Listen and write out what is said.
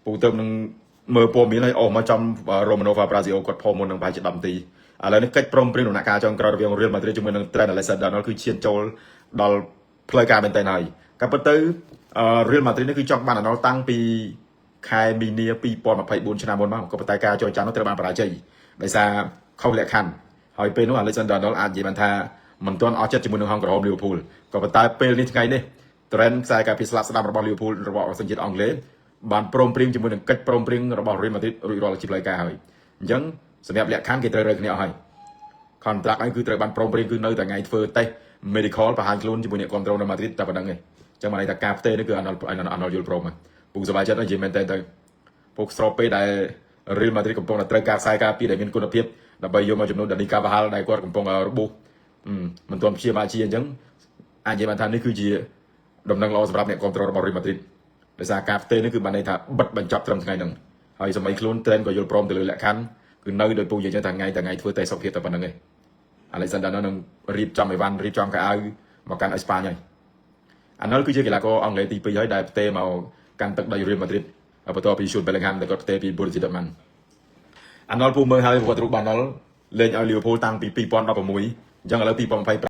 ពូទៅនឹងមើលព័ត៌មានឲ្យអស់មកចំ Romano Fabrizio គាត់ផុសមុននឹងបាយជា10នាទីឥឡូវនេះកិច្ចព្រមព្រៀងដំណាក់កាលចុងក្រោយរវាង Real Madrid ជាមួយនឹង Trent Alexander-Arnold គឺឈានចូលដល់ផ្លូវការមែនទែនហើយក៏ប៉ុន្តែ Real Madrid នេះគឺចង់បាន Arnold តាំងពីខែមីនា2024ឆ្នាំមុនមកក៏ប៉ុន្តែការចរចានោះត្រូវបានបរាជ័យដោយសារខុសលក្ខខណ្ឌហើយពេលនោះ Alexander-Arnold អាចនិយាយបានថាមិនទាន់អស់ចិត្តជាមួយនឹងហង្សក្រហម Liverpool ក៏ប៉ុន្តែពេលនេះថ្ងៃនេះ Trent ខ្សែការពារស្លាប់ស្ដាំរបស់ Liverpool របស់សញ្ជាតិអង់គ្លេសបានព្រមព្រៀងជាមួយនឹងកិច្ចព្រមព្រៀងរបស់ Real Madrid រួចរាល់ជាផ្លូវការហើយអញ្ចឹងសម្រាប់លក្ខខណ្ឌគេត្រូវរើគ្នាអស់ហើយ contract ហ្នឹងគឺត្រូវបានព្រមព្រៀងគឺនៅតែថ្ងៃធ្វើតេស្ត medical បង្ហាញខ្លួនជាមួយអ្នកគ្រប់គ្រងនៅ Madrid តែប៉ុណ្្នឹងឯងអញ្ចឹងមកន័យថាការផ្ទេរនេះគឺ Arnold យល់ព្រមពូសប្បាយចិត្តនិយាយមែនតើទៅពួកស្របពេលដែល Real Madrid កំពុងតែត្រូវការខ្សែការពារដែលមានគុណភាពដើម្បីយកមកចំនួន Dani Carvajal ដែលគាត់កំពុងរបួសមិនទាន់ព្យាបាលជាអញ្ចឹងអាចនិយាយបានថានេះគឺជាដំណឹងល្អសម្រាប់អ្នកគ្រប់គ្រងរបស់ Real Madrid ដោយសារការផ្ទេរនេះគឺបានន័យថាបិទបញ្ចប់ត្រឹមថ្ងៃហ្នឹងហើយសម័យខ្លួន Trent ក៏យល់ព្រមទៅលើលក្ខខណ្ឌគឺនៅដោយពូនិយាយថាថ្ងៃធ្វើតេស្តសុខភាពតែប៉ុណ្្នឹងឯង Alexander នឹងរៀបចំអីវ៉ាន់រៀបចំកៅអៅមកកាន់អេស្ប៉ាញហើយអានោះគឺជាកីឡាករអង់គ្លេសទី2ហើយដែលផ្ទេរមកកាន់ទឹកដី Real Madrid បន្ទាប់ពី Jude Bellingham ដែលគាត់ផ្ទេរពី Borussia Dortmund អានោះពូមើលហើយគាត់រូបបានដល់លេងឲ្យ Liverpool តាំងពី2016អញ្ចឹងឥឡូវ2025